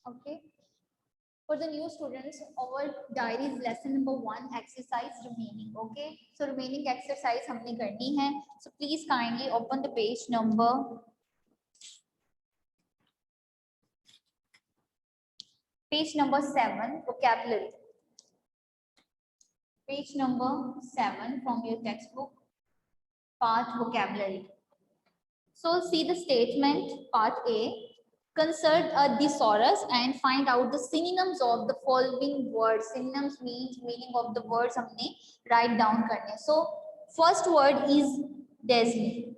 Okay. For the new students, our diary is lesson number 1, exercise remaining. Okay. So remaining exercise हमने करनी है. So please kindly open the page number 7, vocabulary. Page number 7 from your textbook, part vocabulary. So see the statement, part A. Consult a thesaurus and find out the synonyms of the following words. Synonyms means meaning of the words हमने write down करने. So first word is dazzling,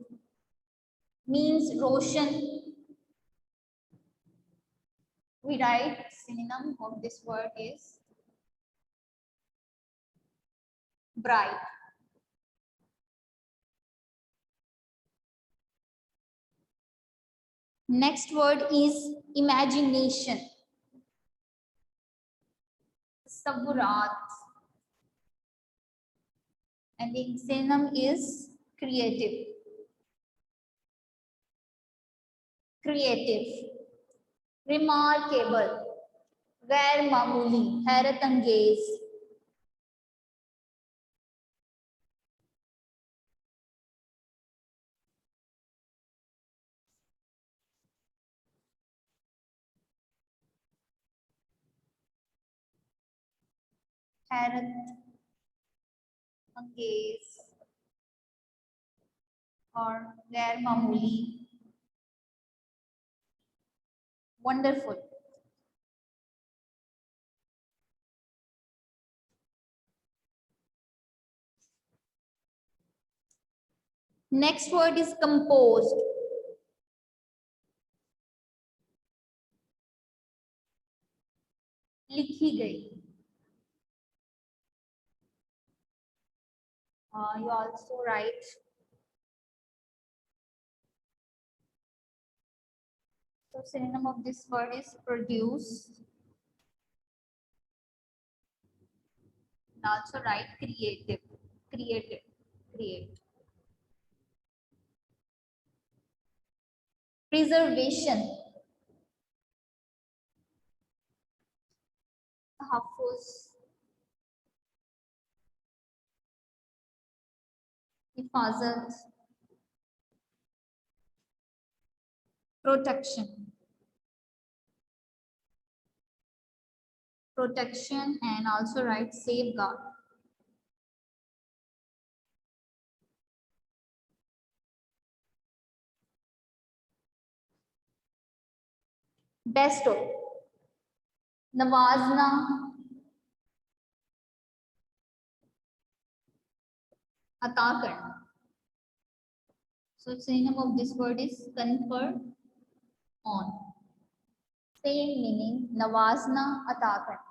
means roshan. We write synonym of this word is bright. Next word is imagination, saburat. And the synonym is creative. Creative. Remarkable, गैर मामूली, हैरत अंगेज. हैरत अंगेज और गैर मामूली. Wonderful. Next word is composed. लिखी गई. You also write so synonym of this word is produce. And also write creative. Creative. Create. Preservation. Tahafuz. Hifazat. Protection. Protection and also write safeguard. Bestow. नवाजना. अता करना. So synonym of this word is confer on. Same meaning, नवाजना अता करना.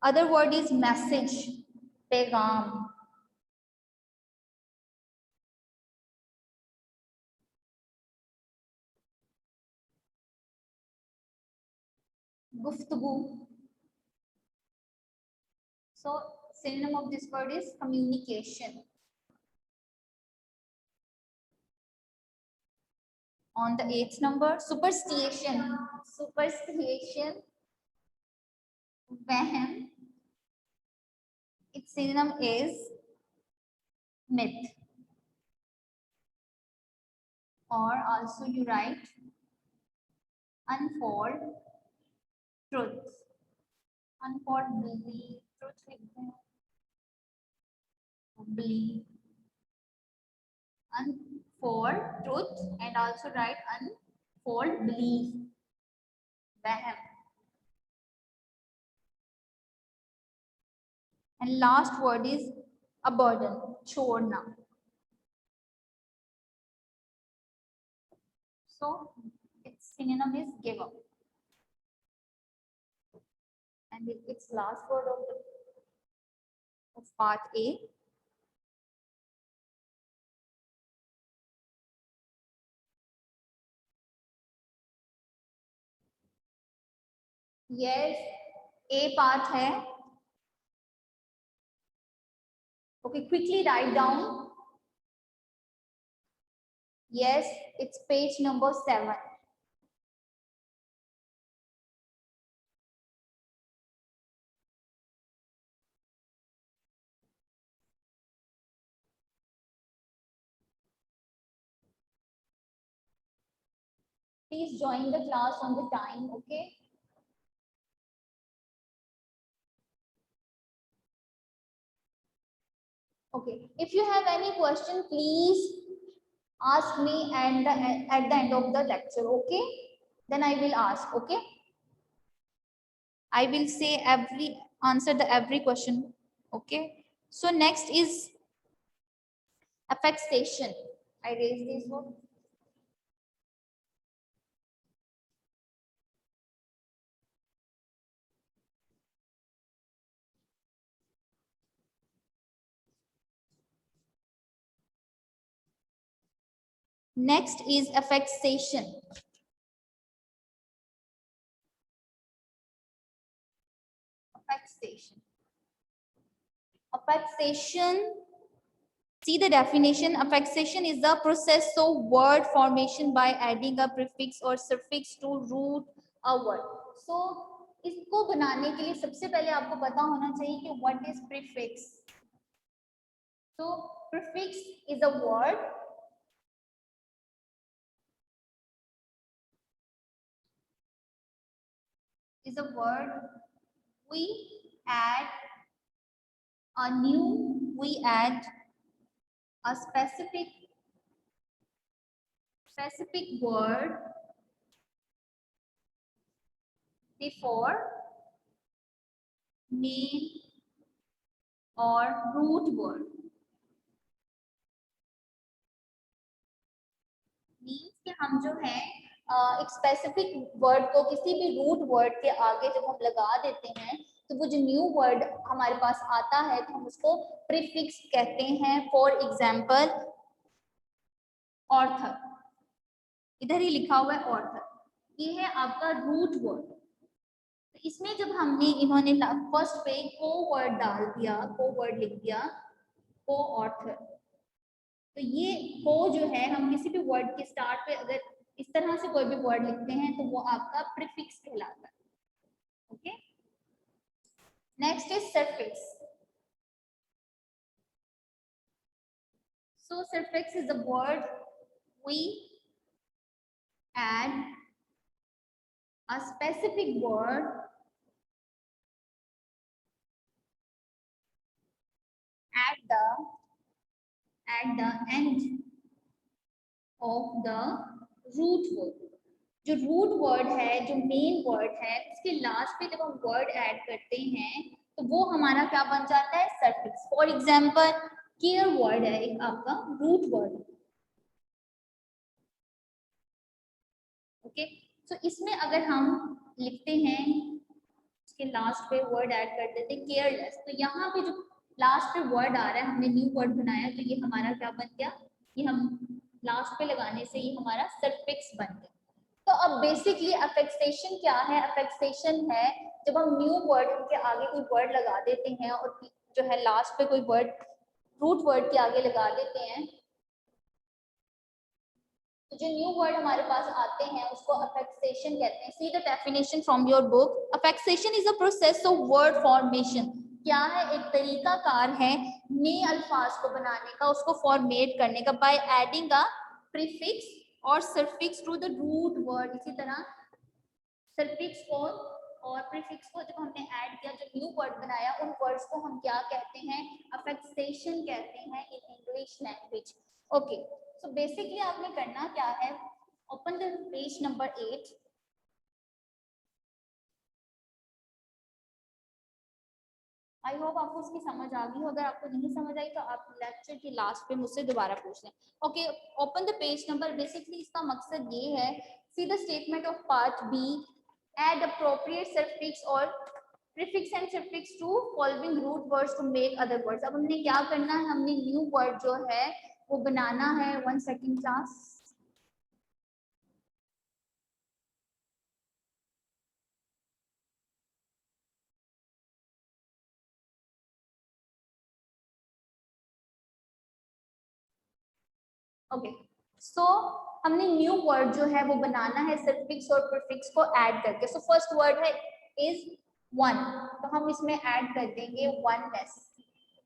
Other word is message, पैगाम. गुफ्तगू. So synonym of this word is communication. On the 8th number, superstition. Superstition, वहम. Its synonym is myth. Or also you write unfold truth. Unfold belief, truth लिखते हैं. Believe. Unfold truth and also write unfold belief. वहम. And last word is a burden, छोड़ना. So its synonym is give up. And its last word of part A. Yes, A part है Okay, quickly write down. Yes, it's page number 7. Please join the class on the time, okay? Okay, if you have any question, please ask me at the end of the lecture, okay? Then I will ask, okay? I will say answer the every question, okay? So next is affectation. I raise this one. Next is affectation. Affectation. Affectation. See the definition. Affixation is the process of word formation by adding a prefix or suffix to root a word. So इसको बनाने के लिए सबसे पहले आपको पता होना चाहिए कि what is prefix. So prefix is a word we add we add a specific word before main or root word. Means कि हम जो है एक स्पेसिफिक वर्ड को किसी भी रूट वर्ड के आगे जब हम लगा देते हैं तो वो जो न्यू वर्ड हमारे पास आता है तो हम उसको प्रीफिक्स कहते हैं. फॉर एग्जांपल ऑर्थर, इधर ही लिखा हुआ है ऑर्थर, ये है आपका रूट वर्ड. तो इसमें जब हमने इन्होंने फर्स्ट पे को वर्ड डाल दिया, को वर्ड लिख दिया, को ऑर्थर, तो ये को जो है हम किसी भी वर्ड के स्टार्ट पे अगर इस तरह से कोई भी वर्ड लिखते हैं तो वो आपका प्रीफिक्स कहलाता है. Okay, next is suffix. So suffix is a word we add a specific word at the end of the root word. जो रूट वर्ड है, जो मेन वर्ड है, उसके लास्ट पे जब हम वर्ड ऐड करते हैं तो वो हमारा क्या बन जाता है, suffix. For example care word है एक आपका रूट वर्ड. ओके, सो इसमें अगर हम लिखते हैं उसके लास्ट पे वर्ड ऐड कर देते हैं केयरलेस, तो यहाँ पे जो लास्ट पे वर्ड आ रहा है, हमने न्यू वर्ड बनाया तो ये हमारा क्या बन गया, ये हम लास्ट पे लगाने से ये हमारा सफिक्स बन गया. तो अब बेसिकली अफेक्सेशन क्या है? अफेक्सेशन है जब हम न्यू वर्ड के आगे कोई वर्ड लगा देते हैं और जो है लास्ट पे कोई वर्ड रूट वर्ड के आगे लगा देते हैं, तो जो न्यू वर्ड हमारे पास आते हैं उसको अफेक्सेशन कहते हैं. See the definition from your book. Affixation is a process of word formation. क्या है? एक तरीका कार है नए अल्फाज को बनाने का, उसको फॉर्मेट करने का, बाय एडिंग अ प्रीफिक्स और suffix to the root word. इसी तरह सफिक्स को और प्रीफिक्स को जब हमने ऐड किया, जो न्यू वर्ड बनाया, उन वर्ड्स को हम क्या कहते हैं? अफेक्सेशन कहते हैं in English language. Okay, so basically आपने करना क्या है, open the page number 8. I hope आपको उसकी समझ आ गई हो. अगर आपको नहीं समझ आई तो आप लेक्चर की लास्ट पे मुझसे दोबारा पूछ लें. Okay, open the page number. Basically इसका मकसद ये है, see the statement of part B, add appropriate suffix or prefix and suffix to following root words to make other words. अब हमने क्या करना है, हमने न्यू वर्ड जो है वो बनाना है. 1 सेकंड क्लास. ओके, सो हमने न्यू वर्ड जो है वो बनाना है सफिक्स और प्रीफिक्स को ऐड करके। सो फर्स्ट वर्ड है इज वन, तो हम इसमें ऐड कर देंगे वननेस,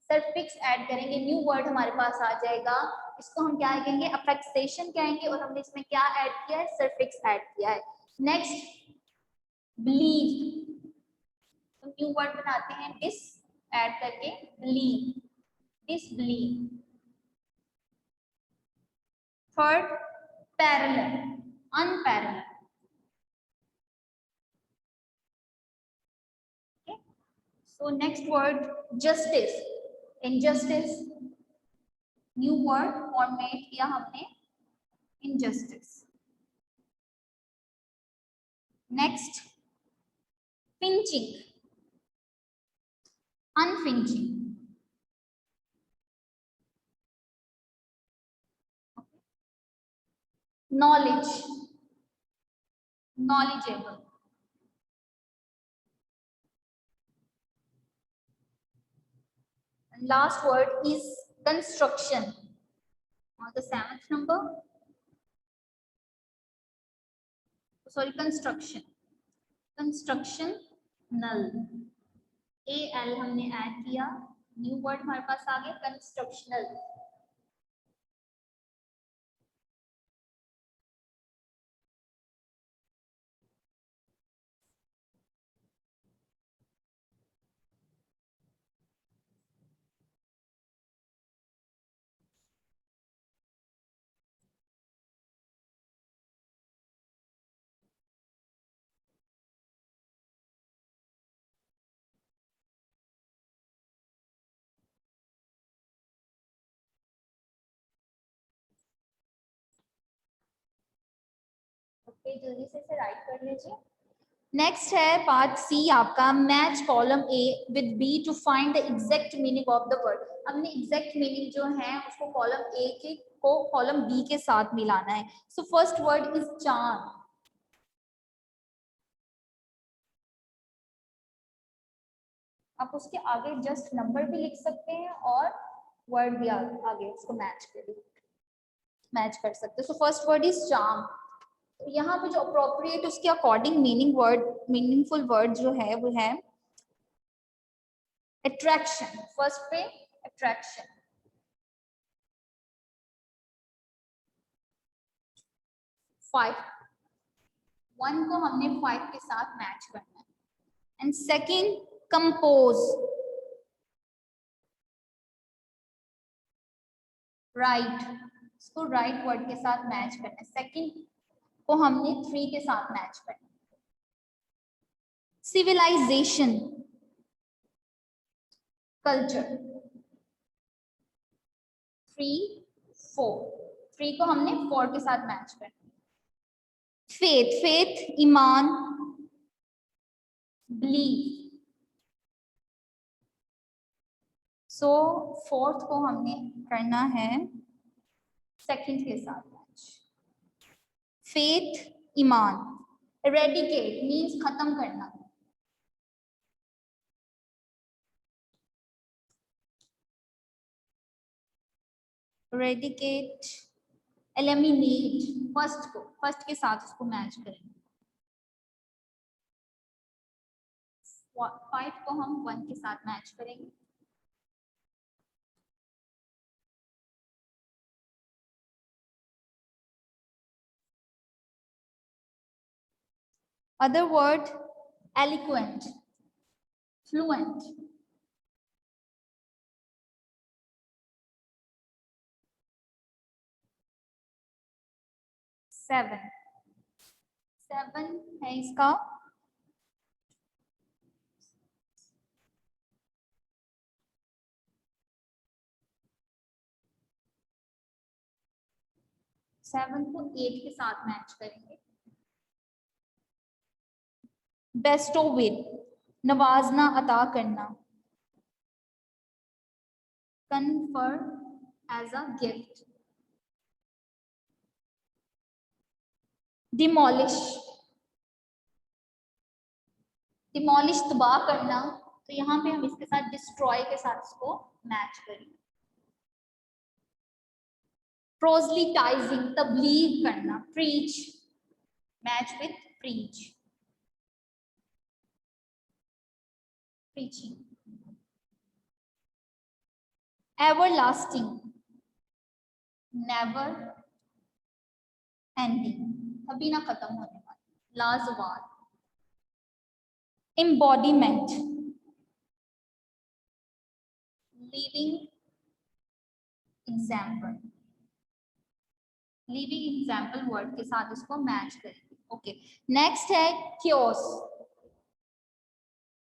सफिक्स ऐड करेंगे, न्यू वर्ड हमारे पास आ जाएगा। इसको हम क्या कहेंगे, अफेक्सेशन कहेंगे, और हमने इसमें क्या ऐड किया है, सफिक्स ऐड किया है। नेक्स्ट बिलीव, तो न्यू वर्ड बनाते हैं डिस ऐड करके, believe, disbelieve. Third parallel, unparalleled. Okay, so next word justice, injustice, new word format किया हमने, injustice. Next pinching, unpinching. Knowledge, knowledgeable. And last word is construction. On the 7th number, sorry, construction, construction, null, al हमने add किया, new word हमारे पास आ गया constructional. Okay, जल्दी से इसे right कर लीजिए। नेक्स्ट है पार्ट सी आपका, match column A with B to find the exact meaning of the word. हमने एग्जैक्ट मीनिंग जो है उसको कॉलम ए के को कॉलम बी के साथ मिलाना है। So first word is charm, आप उसके आगे जस्ट नंबर भी लिख सकते हैं और वर्ड भी आगे उसको मैच कर सकते हैं। So first word is charm. यहाँ पे जो अप्रोप्रिएट उसके अकॉर्डिंग मीनिंगफुल वर्ड जो है वो है अट्रैक्शन। फर्स्ट पे अट्रैक्शन। 5, 1 को हमने 5 के साथ मैच करना है। एंड सेकंड कंपोज, राइट, इसको राइट वर्ड के साथ मैच करना है। सेकंड को हमने 3 के साथ मैच करना है। सिविलाइजेशन, कल्चर, 3, 4, 3 को हमने 4 के साथ मैच करना है। फेथ, फेथ ईमान, बिलीव। सो फोर्थ को हमने करना है सेकंड के साथ मैच। फेथ ईमान। एरेडिकेट मीन्स खत्म करना। एरेडिकेट, एलिमिनेट, फर्स्ट के साथ उसको मैच करेंगे। 5 को हम 1 के साथ मैच करेंगे। Other word, eloquent, fluent. Seven है इसका सेवन को 8 के साथ मैच करेंगे। बेस्टो विद, नवाजना, अता करना। Confer, as a gift. Demolish, demolish तबाह करना, तो यहाँ पे हम इसके साथ डिस्ट्रॉय के साथ इसको मैच करेंगे। प्रोजलिटाइजिंग, तबलीग करना, preach, match with preach, preaching. Everlasting, never ending, कभी ना खत्म होने वाला, लाजवाब। Embodiment, living example, living example word के साथ इसको मैच करेंगे। ओके, नेक्स्ट है chaos,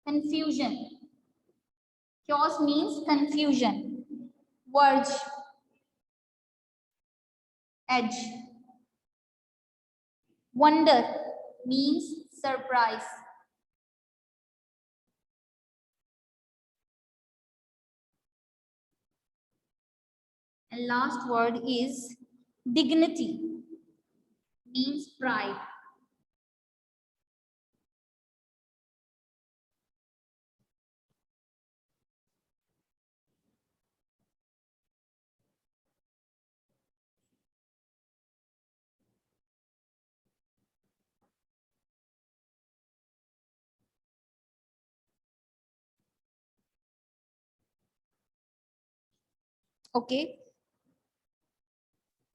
confusion, chaos means confusion, verge, edge, wonder means surprise, and last word is dignity, means pride. Okay,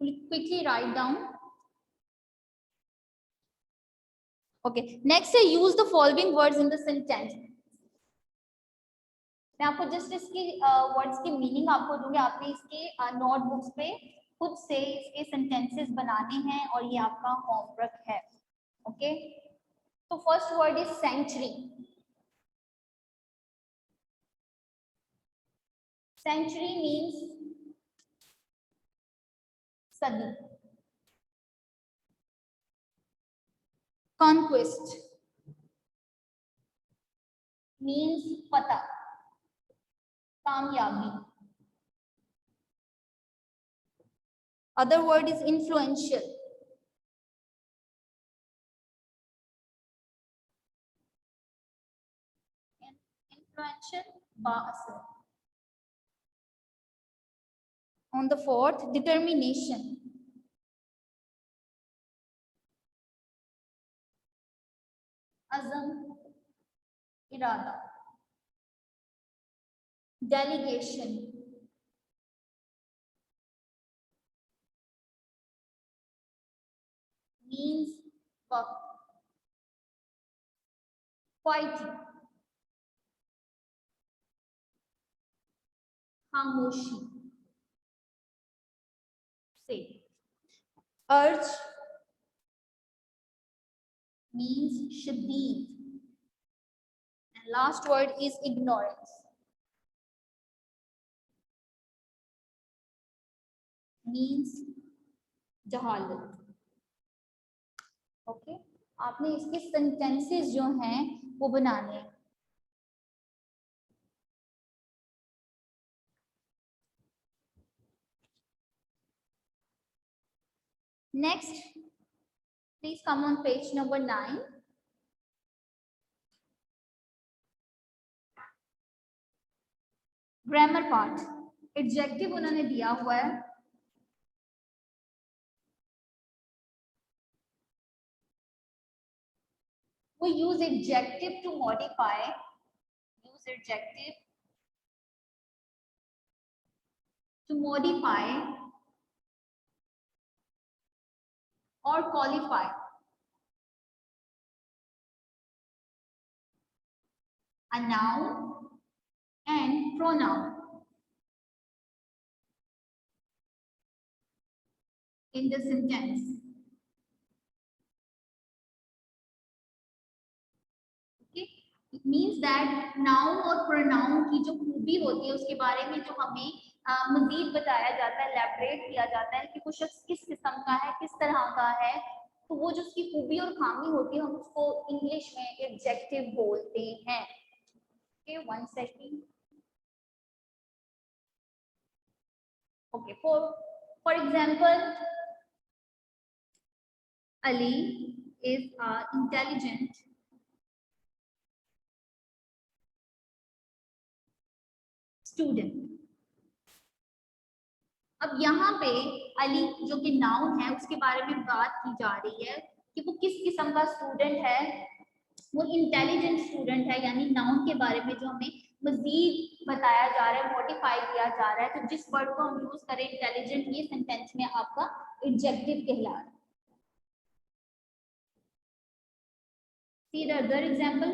quickly write down. Okay, next say use the following words in the sentence. मैं आपको just इसकी words की meaning आपको दूंगी, आपने इसके notebooks पे खुद से इसके सेंटेंसेस बनाने हैं और ये आपका होमवर्क है। ओके, तो first word is century, century means सदी, कॉन्क्वेस्ट मीन्स पता, कामयाबी। Other word is influential, influential बाअसर। On the fourth, determination, azam, irada। Delegation, means work। Fighting, खामोशी से। Urge means शदीद, and last word is ignorance, means जहालत। Okay, आपने इसके सेंटेंसेस जो हैं वो बनाने हैं। Next, please come on page number 9. Grammar part, adjective उन्होंने दिया हुआ है, वो use adjective to modify, use adjective to modify or qualify a noun and pronoun in the sentence. Okay, it means that noun और pronoun की जो खूबी होती है उसके बारे में जो हमें मजीद बताया जाता है, elaborate किया जाता है कि वो शख्स किस किस्म का है, किस तरह का है, तो वो जो उसकी खूबी और खामी होती है हम उसको इंग्लिश में एडजेक्टिव बोलते हैं। Okay, 1 second. Okay, for example, Ali is intelligent student. अब यहाँ पे अली जो कि नाउन है उसके बारे में बात की जा रही है कि वो किस किस्म का स्टूडेंट है, वो इंटेलिजेंट स्टूडेंट है, यानी नाउन के बारे में जो हमें मजीद बताया जा रहा है, मॉडिफाई किया जा रहा है। तो जिस वर्ड को हम यूज करें इंटेलिजेंट, ये सेंटेंस में आपका एडजेक्टिव कहला रहा है। See the other example.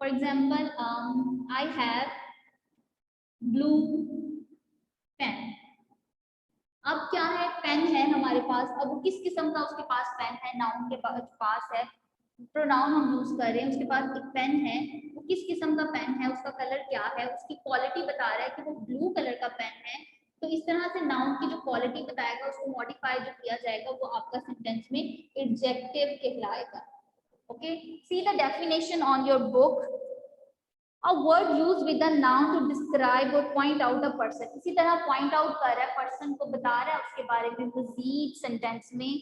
For example, I have blue pen. अब क्या है, पेन है हमारे पास। अब वो किस किस्म का उसके पास पेन है, नाउन के पास है, प्रोनाउन हम यूज कर रहे हैं, उसके पास एक पेन है, वो किस किस्म का पेन है, उसका कलर क्या है, उसकी क्वालिटी बता रहा है कि वो ब्लू कलर का पेन है। तो इस तरह से नाउन की जो क्वालिटी बताएगा उसको मॉडिफाई जो किया जाएगा वो आपका सेंटेंस में एडजेक्टिव कहलाएगा। Okay, C the definition on your book. A word used with a noun to describe or point out a person. इसी तरह point out कर रहा है, person को बता रहा है उसके बारे में मजीद सेंटेंस में,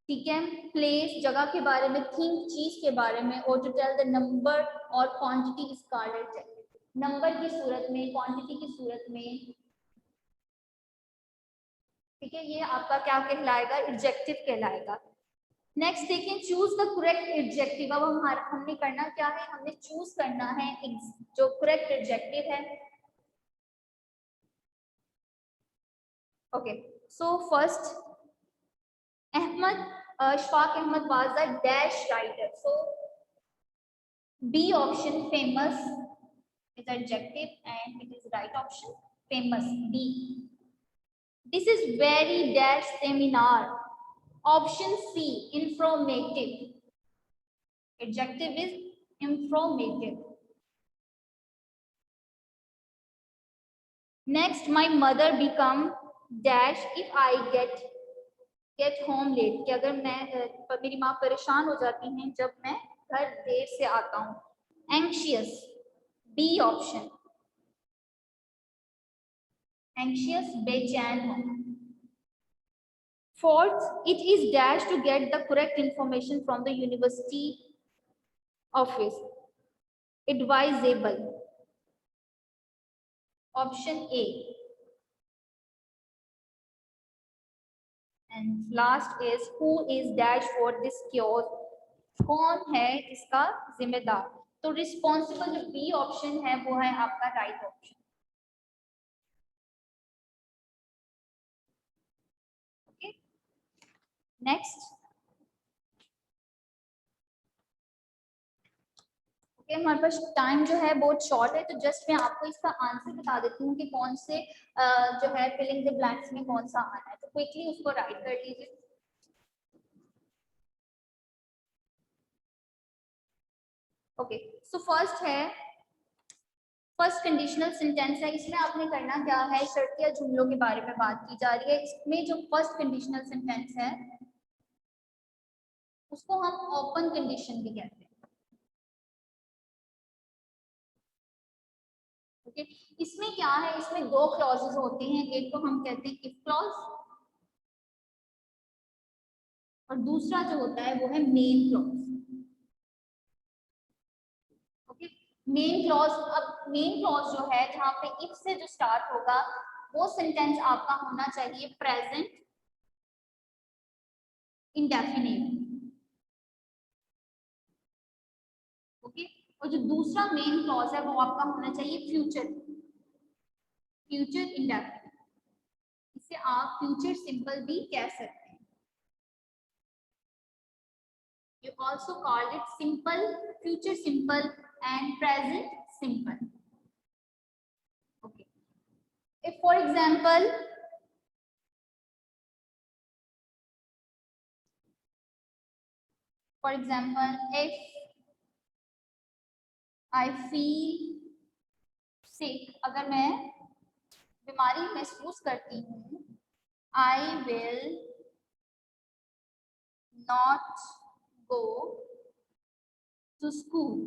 ठीक है। प्लेस जगह के बारे में, थिंक चीज के बारे में, और टू टेल द नंबर और quantity is called adjective. Number की सूरत में, क्वांटिटी की सूरत में, ठीक है, ये आपका क्या कहलाएगा, एडजेक्टिव कहलाएगा। नेक्स्ट देखें, चूज द करेक्ट एडजेक्टिव। अब हमने करना क्या है, हमने चूज करना है जो करेक्ट एडजेक्टिव है। Okay, so first Ashfaq Ahmed was a dash writer. So B option, famous is adjective and it is right option, famous, B. This is very dash seminar. Option C, informative. Adjective is informative. Next, my mother become dash if I get home late. कि अगर मैं मेरी माँ परेशान हो जाती हैं जब मैं घर देर से आता हूँ। Anxious, B option. Anxious, बेचैन हो। Fourth, it is dash to get the correct information from the university office. Advisable. Option A. And last is who is dash for this cure. कौन है इसका जिम्मेदार। तो रिस्पॉन्सिबल जो बी ऑप्शन है वो है आपका right option. Okay, next. Okay, हमारे पास टाइम जो है बहुत शॉर्ट है, तो जस्ट मैं आपको इसका आंसर बता देती हूँ कि कौन से जो है फिलिंग द ब्लैंक्स में कौन सा आना है। तो क्विकली उसको राइट कर लीजिए। ओके, सो फर्स्ट है, फर्स्ट कंडीशनल सेंटेंस है। इसमें आपने करना क्या है, शर्तिया जुमलों के बारे में बात की जा रही है। इसमें जो फर्स्ट कंडीशनल सेंटेंस है उसको हम ओपन कंडीशन भी कहते हैं। ओके, इसमें क्या है, इसमें दो क्लॉजेस होते हैं, एक को हम कहते हैं इफ क्लॉज और दूसरा जो होता है वो है main clause. Okay, main clause, अब मेन क्लॉज जो है जहां पे इफ से जो स्टार्ट होगा वो सेंटेंस आपका होना चाहिए प्रेजेंट इंडेफिनिट। ओके, और जो दूसरा मेन क्लॉज है वो आपका होना चाहिए फ्यूचर, फ्यूचर इंडेफिनिट। इसे आप फ्यूचर सिंपल भी कह सकते हैं। You also called it simple, future simple and present simple. Okay. If for example, if I feel sick, अगर मैं बीमारी महसूस करती हूँ, I will not go to school.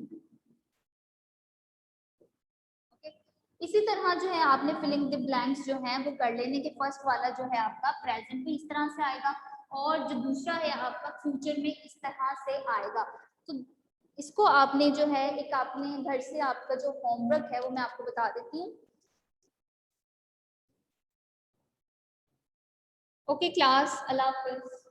Okay. इसी तरह जो है आपने फिलिंग द ब्लैंक्स जो है वो कर लेने के, फर्स्ट वाला जो है आपका प्रेजेंट भी इस तरह से आएगा और जो दूसरा है आपका फ्यूचर में इस तरह से आएगा। तो इसको आपने जो है एक आपने घर से आपका जो होमवर्क है वो मैं आपको बता देती हूँ। Okay class, Allah Hafiz.